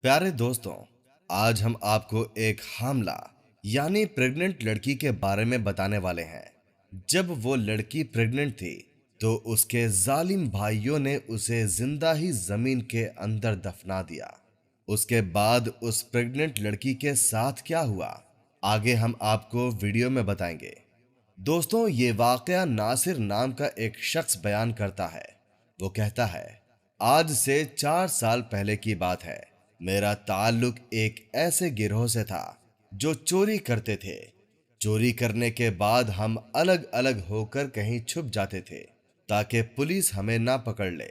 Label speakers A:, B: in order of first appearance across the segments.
A: प्यारे दोस्तों, आज हम आपको एक हामला यानी प्रेग्नेंट लड़की के बारे में बताने वाले हैं। जब वो लड़की प्रेग्नेंट थी तो उसके जालिम भाइयों ने उसे जिंदा ही जमीन के अंदर दफना दिया। उसके बाद उस प्रेग्नेंट लड़की के साथ क्या हुआ, आगे हम आपको वीडियो में बताएंगे। दोस्तों, ये वाकया नासिर नाम का एक शख्स बयान करता है। वो कहता है, आज से 4 साल पहले की बात है। मेरा ताल्लुक एक ऐसे गिरोह से था जो चोरी करते थे। चोरी करने के बाद हम अलग अलग होकर कहीं छुप जाते थे ताकि पुलिस हमें ना पकड़ ले।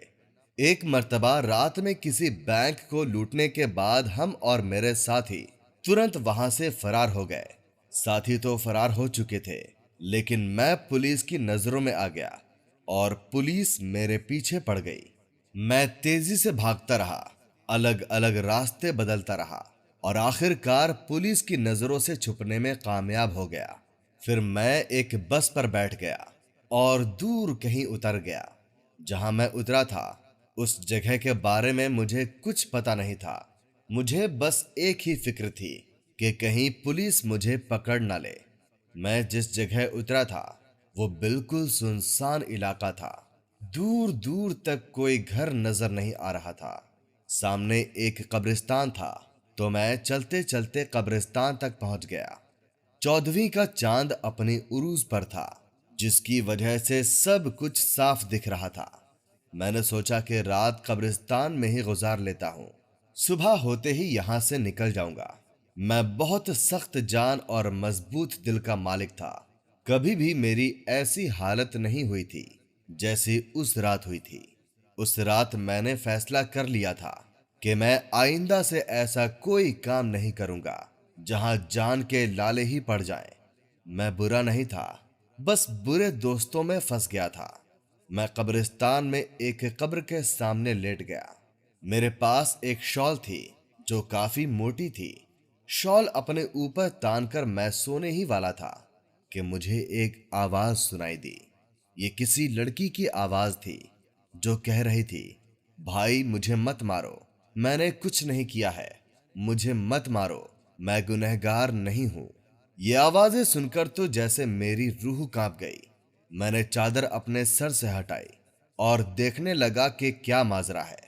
A: एक मर्तबा रात में किसी बैंक को लूटने के बाद हम और मेरे साथी तुरंत वहां से फरार हो गए। साथी तो फरार हो चुके थे, लेकिन मैं पुलिस की नजरों में आ गया और पुलिस मेरे पीछे पड़ गई। मैं तेजी से भागता रहा, अलग अलग रास्ते बदलता रहा और आखिरकार पुलिस की नजरों से छुपने में कामयाब हो गया। फिर मैं एक बस पर बैठ गया और दूर कहीं उतर गया। जहां मैं उतरा था उस जगह के बारे में मुझे कुछ पता नहीं था। मुझे बस एक ही फिक्र थी कि कहीं पुलिस मुझे पकड़ ना ले। मैं जिस जगह उतरा था वो बिल्कुल सुनसान इलाका था। दूर दूर तक कोई घर नजर नहीं आ रहा था। सामने एक कब्रिस्तान था तो मैं चलते चलते कब्रिस्तान तक पहुंच गया। 14वीं का चांद अपनी उरूज पर था, जिसकी वजह से सब कुछ साफ दिख रहा था। मैंने सोचा कि रात कब्रिस्तान में ही गुजार लेता हूं, सुबह होते ही यहां से निकल जाऊंगा। मैं बहुत सख्त जान और मजबूत दिल का मालिक था। कभी भी मेरी ऐसी हालत नहीं हुई थी जैसी उस रात हुई थी। उस रात मैंने फैसला कर लिया था कि मैं आइंदा से ऐसा कोई काम नहीं करूंगा जहां जान के लाले ही पड़ जाएं। मैं बुरा नहीं था, बस बुरे दोस्तों में फंस गया था। मैं कब्रिस्तान में एक कब्र के सामने लेट गया। मेरे पास एक शॉल थी जो काफी मोटी थी। शॉल अपने ऊपर तानकर मैं सोने ही वाला था कि मुझे एक आवाज सुनाई दी। ये किसी लड़की की आवाज थी जो कह रही थी, भाई मुझे मत मारो, मैंने कुछ नहीं किया है, मुझे मत मारो, मैं गुनहगार नहीं हूं। ये आवाजें सुनकर तो जैसे मेरी रूह कांप गई। मैंने चादर अपने सर से हटाई और देखने लगा कि क्या माजरा है।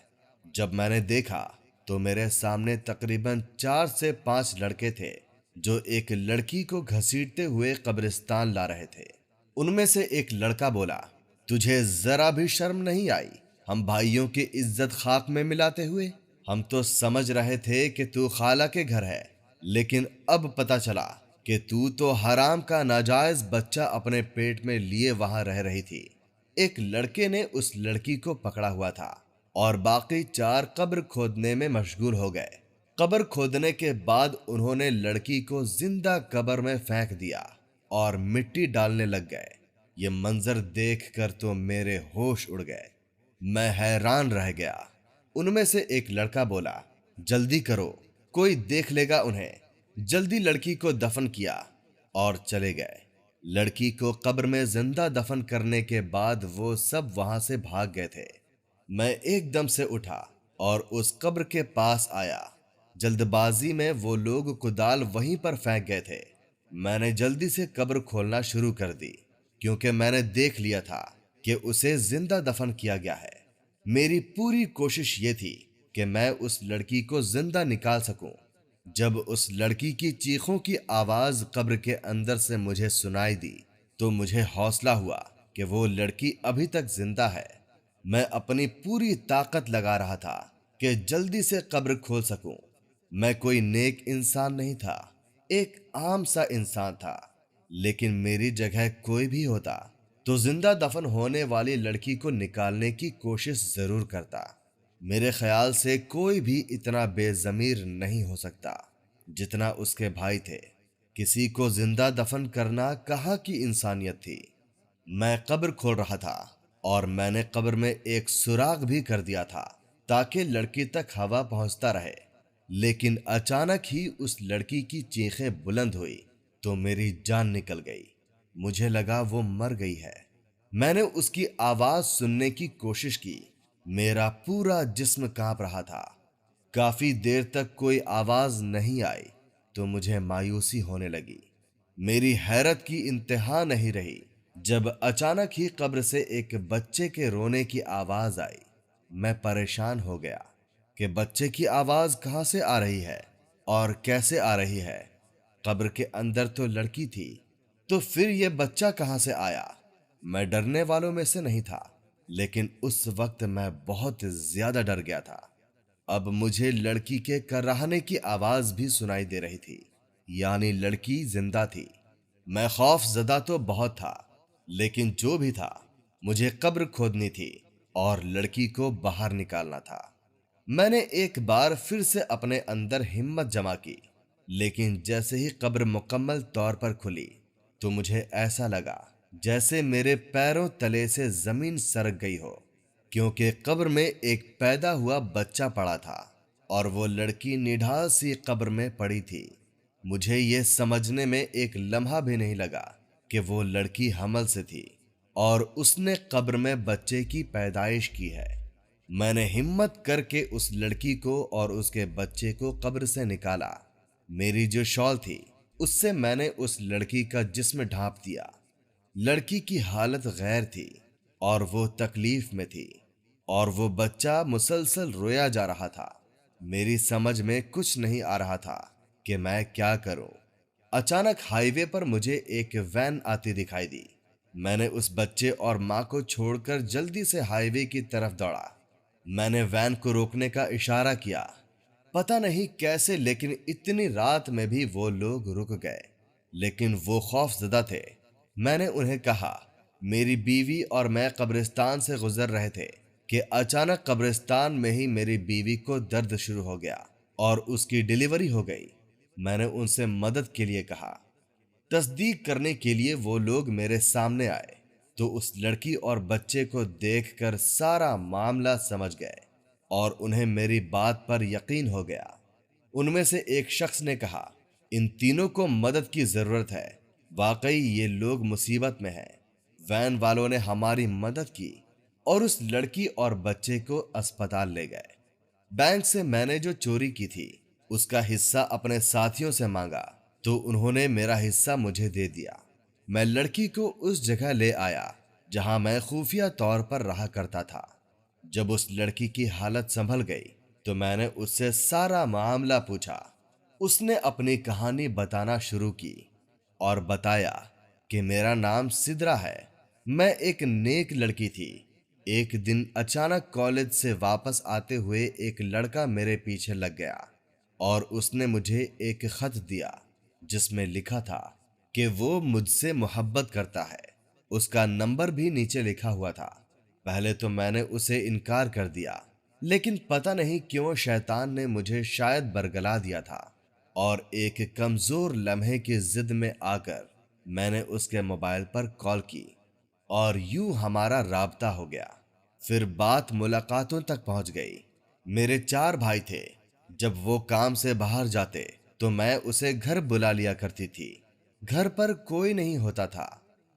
A: जब मैंने देखा तो मेरे सामने तकरीबन 4 से 5 लड़के थे जो एक लड़की को घसीटते हुए कब्रिस्तान ला रहे थे। उनमें से एक लड़का बोला, तुझे जरा भी शर्म नहीं आई हम भाइयों की इज्जत खाक में मिलाते हुए? हम तो समझ रहे थे कि तू खाला के घर है, लेकिन अब पता चला कि तू तो हराम का नाजायज बच्चा अपने पेट में लिए वहां रह रही थी। एक लड़के ने उस लड़की को पकड़ा हुआ था और बाकी 4 कब्र खोदने में मशगूल हो गए। कब्र खोदने के बाद उन्होंने लड़की को जिंदा कब्र में फेंक दिया और मिट्टी डालने लग गए। ये मंजर देखकर तो मेरे होश उड़ गए। मैं हैरान रह गया। उनमें से एक लड़का बोला, जल्दी करो, कोई देख लेगा उन्हें। जल्दी लड़की को दफन किया और चले गए। लड़की को कब्र में जिंदा दफन करने के बाद वो सब वहां से भाग गए थे। मैं एकदम से उठा और उस कब्र के पास आया। जल्दबाजी में वो लोग कुदाल वहीं पर फेंक गए थे। मैंने जल्दी से कब्र खोलना शुरू कर दी, क्योंकि मैंने देख लिया था कि उसे जिंदा दफन किया गया है। मेरी पूरी कोशिश ये थी कि मैं उस लड़की को जिंदा निकाल सकूं। जब उस लड़की की चीखों की आवाज कब्र के अंदर से मुझे सुनाई दी तो मुझे हौसला हुआ कि वो लड़की अभी तक जिंदा है। मैं अपनी पूरी ताकत लगा रहा था कि जल्दी से कब्र खोल सकूं। मैं कोई नेक इंसान नहीं था, एक आम सा इंसान था, लेकिन मेरी जगह कोई भी होता तो जिंदा दफन होने वाली लड़की को निकालने की कोशिश जरूर करता। मेरे ख्याल से कोई भी इतना बेजमीर नहीं हो सकता जितना उसके भाई थे। किसी को जिंदा दफन करना कहाँ की इंसानियत थी। मैं कब्र खोल रहा था और मैंने कब्र में एक सुराग भी कर दिया था ताकि लड़की तक हवा पहुंचता रहे। लेकिन अचानक ही उस लड़की की चीखें बुलंद हुई तो मेरी जान निकल गई। मुझे लगा वो मर गई है। मैंने उसकी आवाज सुनने की कोशिश की। मेरा पूरा जिस्म कांप रहा था। काफी देर तक कोई आवाज नहीं आई तो मुझे मायूसी होने लगी। मेरी हैरत की इंतहा नहीं रही जब अचानक ही कब्र से एक बच्चे के रोने की आवाज आई। मैं परेशान हो गया कि बच्चे की आवाज कहां से आ रही है और कैसे आ रही है। कब्र के अंदर तो लड़की थी, तो फिर यह बच्चा कहां से आया? मैं डरने वालों में से नहीं था, लेकिन उस वक्त मैं बहुत ज्यादा डर गया था। अब मुझे लड़की के कराहने की आवाज भी सुनाई दे रही थी, यानी लड़की जिंदा थी। मैं खौफजदा तो बहुत था, लेकिन जो भी था, मुझे कब्र खोदनी थी और लड़की को बाहर निकालना था। मैंने एक बार फिर से अपने अंदर हिम्मत जमा की, लेकिन जैसे ही कब्र मुकम्मल तौर पर खुली तो मुझे ऐसा लगा जैसे मेरे पैरों तले से जमीन सरक गई हो, क्योंकि कब्र में एक पैदा हुआ बच्चा पड़ा था और वो लड़की निढाल सी कब्र में पड़ी थी। मुझे यह समझने में एक लम्हा भी नहीं लगा कि वो लड़की हमल से थी और उसने कब्र में बच्चे की पैदाइश की है। मैंने हिम्मत करके उस लड़की को और उसके बच्चे को कब्र से निकाला। मेरी जो शॉल थी उससे मैंने उस लड़की का जिस्म ढांप दिया। लड़की की हालत गैर थी और वो तकलीफ में थी और वो बच्चा मुसलसल रोया जा रहा था। मेरी समझ में कुछ नहीं आ रहा था कि मैं क्या करूं। अचानक हाईवे पर मुझे एक वैन आती दिखाई दी। मैंने उस बच्चे और मां को छोड़कर जल्दी से हाईवे की तरफ दौड़ा। मैंने वैन को रोकने का इशारा किया। पता नहीं कैसे, लेकिन इतनी रात में भी वो लोग रुक गए, लेकिन वो खौफजदा थे। मैंने उन्हें कहा, मेरी बीवी और मैं कब्रिस्तान से गुजर रहे थे कि अचानक कब्रिस्तान में ही मेरी बीवी को दर्द शुरू हो गया और उसकी डिलीवरी हो गई। मैंने उनसे मदद के लिए कहा। तस्दीक करने के लिए वो लोग मेरे सामने आए तो उस लड़की और बच्चे को देखकर सारा मामला समझ गए और उन्हें मेरी बात पर यकीन हो गया। उनमें से एक शख्स ने कहा, इन तीनों को मदद की जरूरत है, वाकई ये लोग मुसीबत में हैं। वैन वालों ने हमारी मदद की और उस लड़की और बच्चे को अस्पताल ले गए। बैंक से मैंने जो चोरी की थी उसका हिस्सा अपने साथियों से मांगा तो उन्होंने मेरा हिस्सा मुझे दे दिया। मैं लड़की को उस जगह ले आया जहां मैं खुफिया तौर पर रहा करता था। जब उस लड़की की हालत संभल गई तो मैंने उससे सारा मामला पूछा। उसने अपनी कहानी बताना शुरू की और बताया कि मेरा नाम सिद्रा है। मैं एक नेक लड़की थी। एक दिन अचानक कॉलेज से वापस आते हुए एक लड़का मेरे पीछे लग गया और उसने मुझे एक खत दिया जिसमें लिखा था कि वो मुझसे मोहब्बत करता है। उसका नंबर भी नीचे लिखा हुआ था। पहले तो मैंने उसे इनकार कर दिया, लेकिन पता नहीं क्यों शैतान ने मुझे शायद बरगला दिया था और एक कमजोर लम्हे की जिद में आकर मैंने उसके मोबाइल पर कॉल की और यूं हमारा राब्ता हो गया। फिर बात मुलाकातों तक पहुंच गई। मेरे 4 भाई थे। जब वो काम से बाहर जाते तो मैं उसे घर बुला लिया करती थी। घर पर कोई नहीं होता था।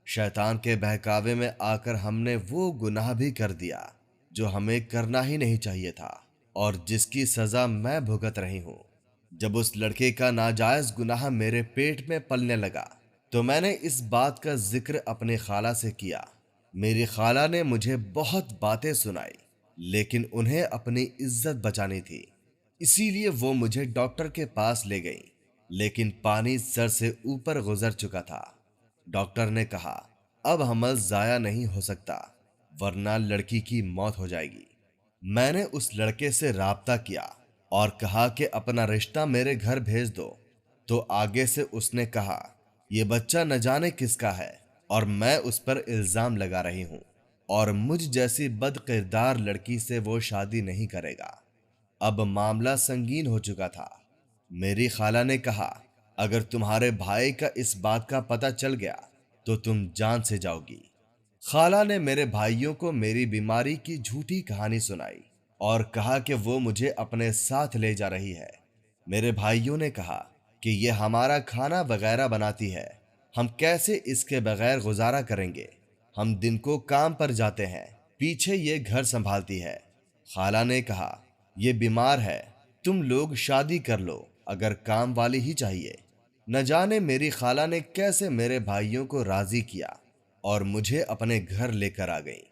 A: शैतान के बहकावे में आकर हमने वो गुनाह भी कर दिया जो हमें करना ही नहीं चाहिए था और जिसकी सजा मैं भुगत रही हूं। जब उस लड़के का नाजायज गुनाह मेरे पेट में पलने लगा तो मैंने इस बात का जिक्र अपने खाला से किया। मेरी खाला ने मुझे बहुत बातें सुनाई, लेकिन उन्हें अपनी इज्जत बचानी थी, इसीलिए वो मुझे डॉक्टर के पास ले गई। लेकिन पानी सर से ऊपर गुजर चुका था। डॉक्टर ने कहा, अब हमल जाया नहीं हो सकता, वरना लड़की की मौत हो जाएगी। मैंने उस लड़के से राब्ता किया और कहा कि अपना रिश्ता मेरे घर भेज दो। तो आगे से उसने कहा, यह बच्चा न जाने किसका है और मैं उस पर इल्जाम लगा रही हूं और मुझ जैसी बदकिरदार लड़की से वो शादी नहीं करेगा। अब मामला संगीन हो चुका था। मेरी खाला ने कहा, अगर तुम्हारे भाई का इस बात का पता चल गया तो तुम जान से जाओगी। खाला ने मेरे भाइयों को मेरी बीमारी की झूठी कहानी सुनाई और कहा कि वो मुझे अपने साथ ले जा रही है। मेरे भाइयों ने कहा कि ये हमारा खाना वगैरह बनाती है, हम कैसे इसके बगैर गुजारा करेंगे। हम दिन को काम पर जाते हैं, पीछे ये घर संभालती है। खाला ने कहा, ये बीमार है, तुम लोग शादी कर लो, अगर काम वाली ही चाहिए। न जाने मेरी खाला ने कैसे मेरे भाइयों को राजी किया और मुझे अपने घर लेकर आ गई।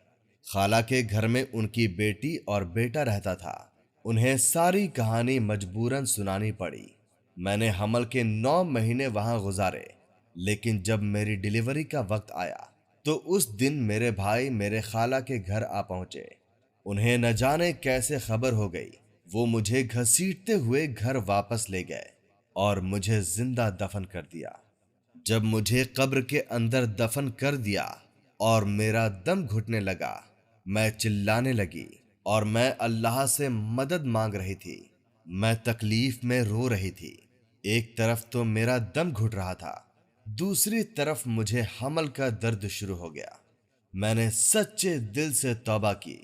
A: खाला के घर में उनकी बेटी और बेटा रहता था। उन्हें सारी कहानी मजबूरन सुनानी पड़ी। मैंने हमल के 9 महीने वहां गुजारे, लेकिन जब मेरी डिलीवरी का वक्त आया तो उस दिन मेरे भाई मेरे खाला के घर आ पहुंचे। उन्हें न जाने कैसे खबर हो गई, वो मुझे घसीटते हुए घर वापस ले गए और मुझे जिंदा दफन कर दिया। जब मुझे कब्र के अंदर दफन कर दिया और मेरा दम घुटने लगा, मैं चिल्लाने लगी और मैं अल्लाह से मदद मांग रही थी। मैं तकलीफ में रो रही थी। एक तरफ तो मेरा दम घुट रहा था, दूसरी तरफ मुझे हमल का दर्द शुरू हो गया। मैंने सच्चे दिल से तौबा की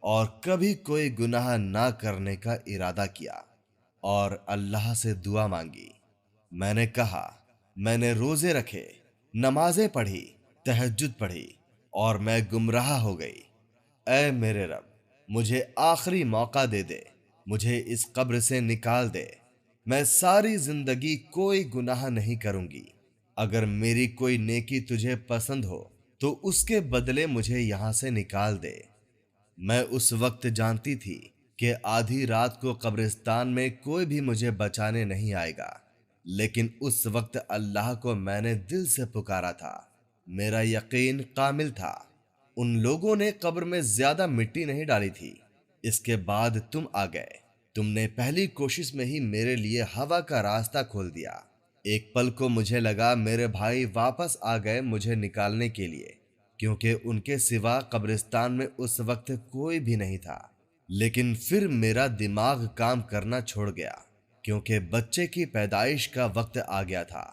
A: और कभी कोई गुनाह ना करने का इरादा किया और अल्लाह से दुआ मांगी। मैंने कहा, मैंने रोजे रखे, नमाजें पढ़ी, तहज्जुद पढ़ी और मैं गुमराह हो गई। ऐ मेरे रब, मुझे आखिरी मौका दे दे, मुझे इस कब्र से निकाल दे। मैं सारी जिंदगी कोई गुनाह नहीं करूंगी। अगर मेरी कोई नेकी तुझे पसंद हो तो उसके बदले मुझे यहां से निकाल दे। मैं उस वक्त जानती थी कि आधी रात को कब्रिस्तान में कोई भी मुझे बचाने नहीं आएगा, लेकिन उस वक्त अल्लाह को मैंने दिल से पुकारा था। मेरा यकीन कामिल था। उन लोगों ने कब्र में ज्यादा मिट्टी नहीं डाली थी। इसके बाद तुम आ गए। तुमने पहली कोशिश में ही मेरे लिए हवा का रास्ता खोल दिया। एक पल को मुझे लगा मेरे भाई वापस आ गए मुझे निकालने के लिए, क्योंकि उनके सिवा कब्रिस्तान में उस वक्त कोई भी नहीं था। लेकिन फिर मेरा दिमाग काम करना छोड़ गया, क्योंकि बच्चे की पैदाइश का वक्त आ गया था।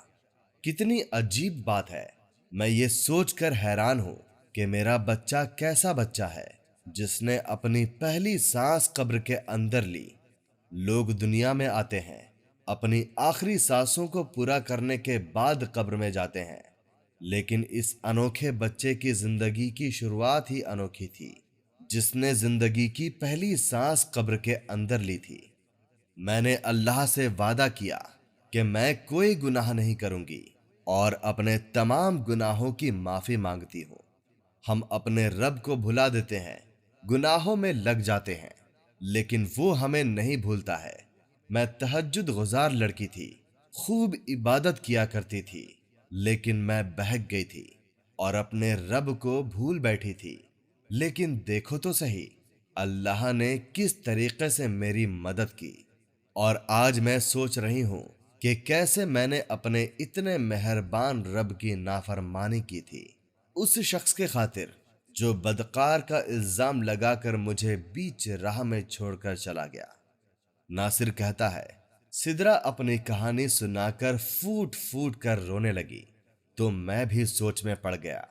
A: कितनी अजीब बात है। मैं ये सोचकर हैरान हूं कि मेरा बच्चा कैसा बच्चा है जिसने अपनी पहली सांस कब्र के अंदर ली। लोग दुनिया में आते हैं, अपनी आखिरी सांसों को पूरा करने के बाद कब्र में जाते हैं, लेकिन इस अनोखे बच्चे की जिंदगी की शुरुआत ही अनोखी थी, जिसने जिंदगी की पहली सांस कब्र के अंदर ली थी। मैंने अल्लाह से वादा किया कि मैं कोई गुनाह नहीं करूंगी और अपने तमाम गुनाहों की माफी मांगती हूं। हम अपने रब को भुला देते हैं, गुनाहों में लग जाते हैं, लेकिन वो हमें नहीं भूलता है। मैं तहज्जुद गुजार लड़की थी, खूब इबादत किया करती थी, लेकिन मैं बहक गई थी और अपने रब को भूल बैठी थी। लेकिन देखो तो सही, अल्लाह ने किस तरीके से मेरी मदद की। और आज मैं सोच रही हूं कि कैसे मैंने अपने इतने मेहरबान रब की नाफरमानी की थी, उस शख्स के खातिर जो बदकार का इल्जाम लगाकर मुझे बीच राह में छोड़कर चला गया। नासिर कहता है, सिदरा अपनी कहानी सुनाकर फूट फूट कर रोने लगी, तो मैं भी सोच में पड़ गया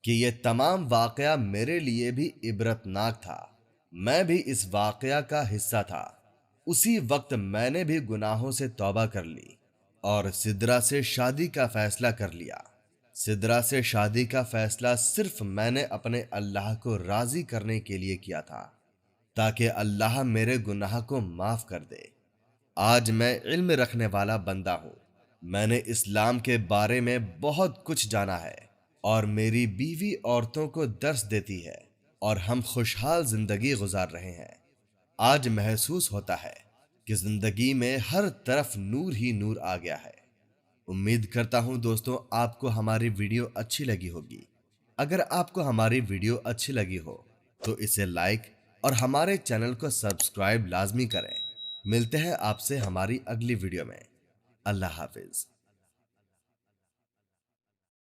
A: कि यह तमाम वाकया मेरे लिए भी इबरतनाक था। मैं भी इस वाकया का हिस्सा था। उसी वक्त मैंने भी गुनाहों से तौबा कर ली और सिदरा से शादी का फैसला कर लिया। सिदरा से शादी का फैसला सिर्फ मैंने अपने अल्लाह को राजी करने के लिए किया था, ताकि अल्लाह मेरे गुनाह को माफ कर दे। आज मैं इल्म रखने वाला बंदा हूं। मैंने इस्लाम के बारे में बहुत कुछ जाना है और मेरी बीवी औरतों को दर्स देती है और हम खुशहाल जिंदगी गुजार रहे हैं। आज महसूस होता है कि जिंदगी में हर तरफ नूर ही नूर आ गया है। उम्मीद करता हूं दोस्तों आपको हमारी वीडियो अच्छी लगी होगी। अगर आपको हमारी वीडियो अच्छी लगी हो तो इसे लाइक और हमारे चैनल को सब्सक्राइब लाजमी करें। मिलते हैं आपसे हमारी अगली वीडियो में। अल्लाह हाफिज।